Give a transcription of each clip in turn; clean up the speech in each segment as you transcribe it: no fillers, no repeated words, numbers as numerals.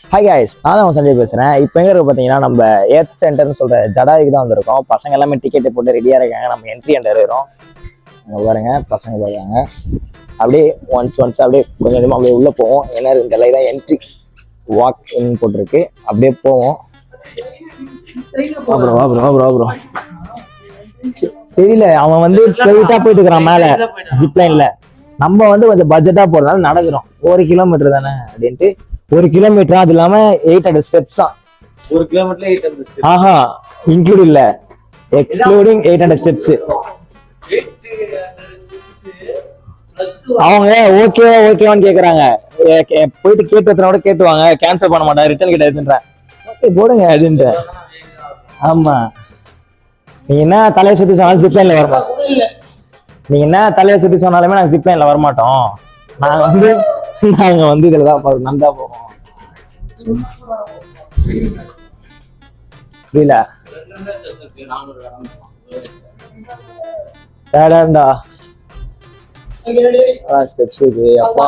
Hi guys, நான் தான் சஞ்சய் பேசுகிறேன். இப்போ எங்கே இருக்கு பார்த்தீங்கன்னா, நம்ம ஏத் சென்டர்னு சொல்கிற ஜடாய்க்கு தான் வந்திருக்கோம். பசங்க எல்லாமே டிக்கெட்டு போட்டு ரெடியாக இருக்காங்க. நம்ம என்ட்ரி என்டர் இருக்கிறோம். அங்கே பாருங்க, பசங்க பாருங்க. அப்படியே ஒன்ஸ் அப்படியே கொஞ்சம் கொஞ்சமாக அப்படியே உள்ளே போவோம். ஏன்னா இந்த லைன் தான் என்ட்ரி, வாக் இன் போட்டிருக்கு. அப்படியே போவோம். அப்புறம் தெரியல, அவன் வந்து ஸ்ட்ரெயிட்டாக போயிட்டு இருக்கிறான் மேலே ஜிப்லைன்ல. நம்ம வந்து கொஞ்சம் பட்ஜெட்டாக போகிறதுனால நடக்கிறோம். 1 கிலோமீட்டர் தானே அப்படின்ட்டு 1 கிலோமீட்டர். அது இல்லாம 800 ஸ்டெப்ஸ் தான். 1 கிலோமீட்டர்ல 800 ஸ்டெப்ஸ். ஆஹா, இன்க்ளூட் இல்ல, எக்ஸ்க்ளூடிங் 800 ஸ்டெப்ஸ். அவங்க ஓகேவான்னு கேக்குறாங்க. போயிட்டு கேட்டு கேட்டுவாங்க, கேன்சல் பண்ண மாட்டாங்க, ரிட்டர்ன் கிட்ட ஓகே போடுங்க அப்படின்ட்டு. ஆமா, நீங்க என்ன தலையை சுத்தி சொன்னாலும் ஜிப்லைன்ல வரமாட்டோம். நீங்க என்ன தலையை சுத்தி சொன்னாலுமே நாங்க ஜிப்லைன்ல வரமாட்டோம். நாங்க வந்து இதுலதான் நந்தா போவோம். புரியல ஸ்டெப்ஸ் இது. அப்பா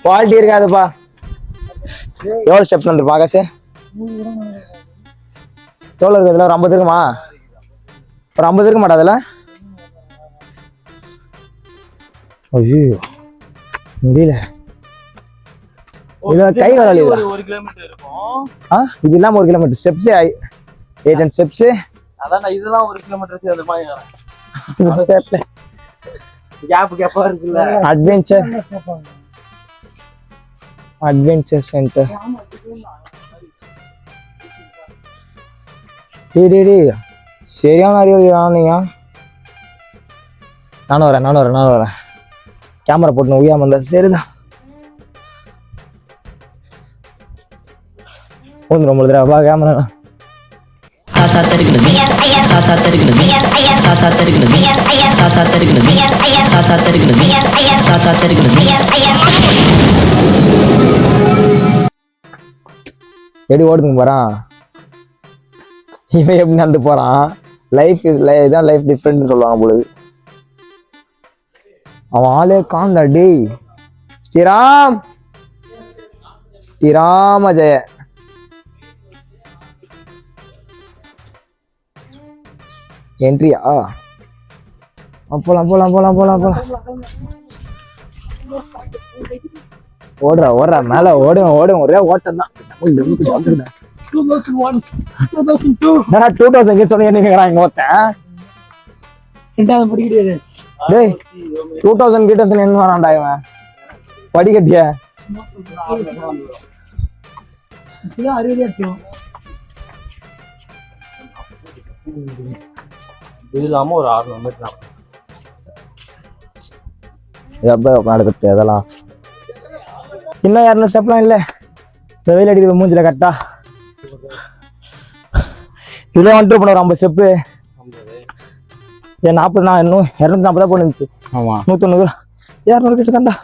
குவாலிட்டி இருக்காதுப்பா. எவ்வளவு ஸ்டெப்ஸ் வந்து பாக்காசு எவ்வளவு இருக்கு? இதுல ஒரு 50 இருக்குமா? ஒரு 50 இருக்க மாட்டா அதுல? ஐயோ முடியல, கை வராது. 1 கிலோமீட்டர் இருக்கும். இது இல்லாம 1 கிலோமீட்டர் ஸ்டெப்ஸ், 8 ஸ்டெப்ஸ். அதான் இதெல்லாம் 1 கிலோமீட்டர் சேர்ந்த மாதிரி கேப்பா இருக்குல்ல. Adventure centre. சரியான அறிவுரை நீங்க. நானும் வரேன். கேமரா போட்டு உய்யாம இருந்தா சரிதான். ரொம்ப தடவை கேமரா எப்படி ஓடுதுங்க போறான் இவன். எப்படி நடந்து போறான்? லைஃப் இதான் லைஃப் டிஃப்ரெண்ட்னு சொல்லுவாங்க பொழுது. அவன் ஆளே காணல. டேய் ஸ்ரீராம ஜெய. என்ட்ரியா? போலாம். ஓடுறா மேல ஓடும். ஒரே ஓட்டம் தான். 2001 2002 சொன்னீங்க இங்க ஒருத்தன். 2000 கிட்ட என்ன வேணாண்டா இவன் படிக்கட்டிய. இது இல்லாம ஒரு 600 மீட்டர் நடக்குது. அதெல்லாம் இன்னும் 200 ஸ்டெப்லாம் இல்ல. இந்த வெயில் அடிக்குது மூஞ்சில கரெக்டா. இதுல வந்துட்டு போன ஒரு 50 ஸ்டெப்பு. 40 நான் இன்னும் 240 போனிருந்துச்சு. ஆமா, 190 200 கிட்ட தான்டா.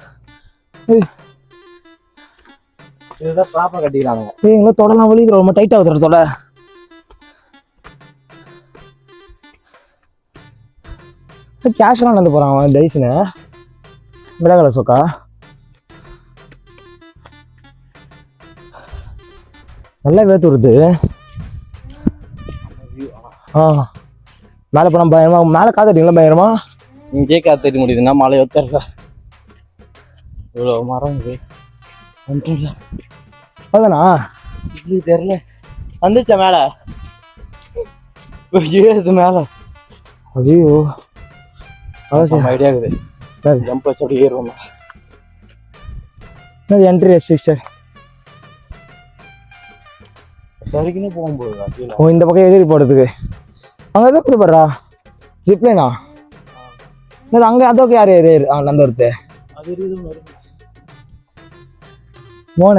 இதுதான் ப்ராப்பரா கட்டிக்கிறாங்க. இன்னும் தொடலாம் வலிக்குது, ரொம்ப டைட்டா ஆகுது தொட. கேஷுவலா நடந்து போறான் அவன். டைஸ்னு வெள்ளை கலர் சொக்கா. நல்லா வேத்து வருது. மேலே போனா பயமா. மேலே காத்துட்டீங்களா பயங்கரமா? இங்கே காத்து முடியுதுன்னா மழை ஒத்தரல. இவ்வளோ மரம் இது அதானா இப்படி தெரியல. வந்துச்சா மேல? இது மேல. ஐயோ ஐடியா இருக்குது. ஜம்ப் வச்சு அப்படி ஏறுவோம். Entry restricted. சரிக்குன்னு போகும்போது இந்த பக்கம் எதிரி போடுறதுக்கு அங்க எதாவது போடுறா ஜிப்லைனா? அங்க அதோக்கு யாரு நந்தோர்த்து மோன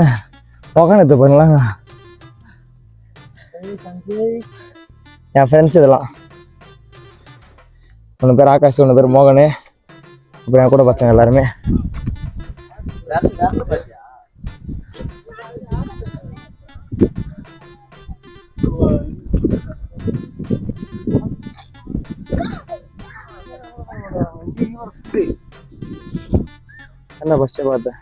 உக்காந்து பண்ணலாங்க. என் ஃப்ரெண்ட்ஸ் இதெல்லாம். ஒன்று பேர் ஆகாஷ், ஒன்று பேர் மோகனு, அப்புறம் என் கூட பசங்க எல்லாருமே. என்ன ஃபர்ஸ்ட் பார்த்தேன்.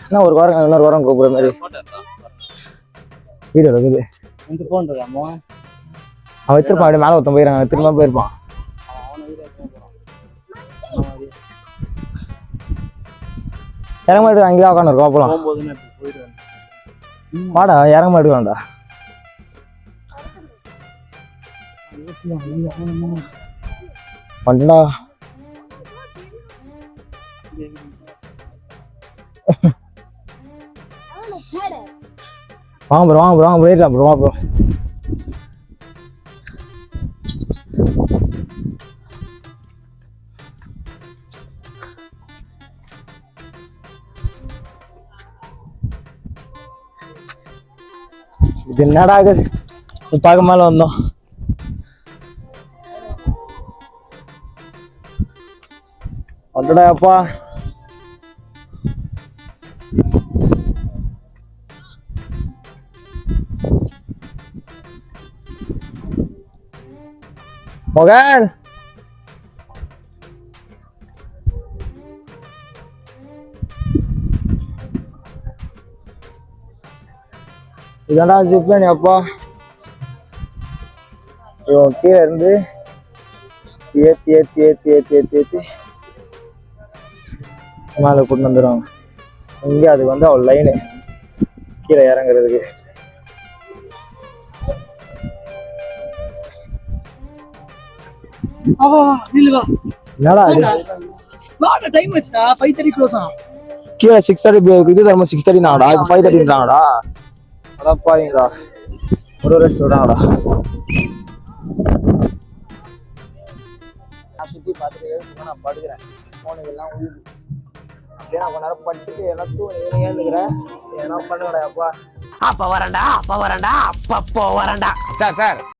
என்ன ஒரு வாரம் இன்னொரு வாரம் கூப்பிடுற மாதிரி வீடியோ இருக்குது. இந்த போன் இருக்காமோ அவன் எடுத்துருப்பான். அப்படியே மேலே ஒருத்தன் போயிடறாங்க, திரும்ப போயிருப்பான். இறங்க மாட்டு அங்கேதான் உட்காந்து இருக்கோம். அப்பலாம் போயிடுவேன். வாடா, இறங்க மாட்டு வேண்டா. பண்ணா வாங்க ப்ரோ, வாங்க ப்ரோ, வாங்க போயிடலாம் ப்ரோ, வா ப்ரோ. இது என்னடா ஆகுது? பார்க்க மேல வந்தோம். வந்துடா அப்பா. மகன் இதாண்டா ஜிப்லைன் அப்பா. இவன் கீழே இருந்து ஏத்தி ஏத்தி ஏத்தி ஏத்தி ஏத்தி ஏத்தி மேலே கூட்டு வந்துடுவாங்க. இங்கே அது வந்து அவள் லைனு கீழே இறங்குறதுக்கு. என்னடா அது? டைம் ஆச்சுடா 5:30 க்ளோஸ் ஆ. கீழே 6:30 இது தரமா 6:30 நாடா, இப்போ 5:30ன்றாங்கடா. அடப்பாவீங்களா, ஒரு ரேட் சொல்றாங்கடா. நான் சுற்றி பார்த்துட்டு நான் படுக்கிறேன். ஃபோனுக்கெல்லாம் உயிர் அப்படியே நான் கொஞ்ச நேரம் படுத்துட்டு எல்லாம் தூங்கி ஏந்துக்கிறேன். என்ன பண்ணுங்கடா அப்பா. அப்ப வரண்டா அப்ப வரண்டா அப்பப்போ வரண்டா. சார்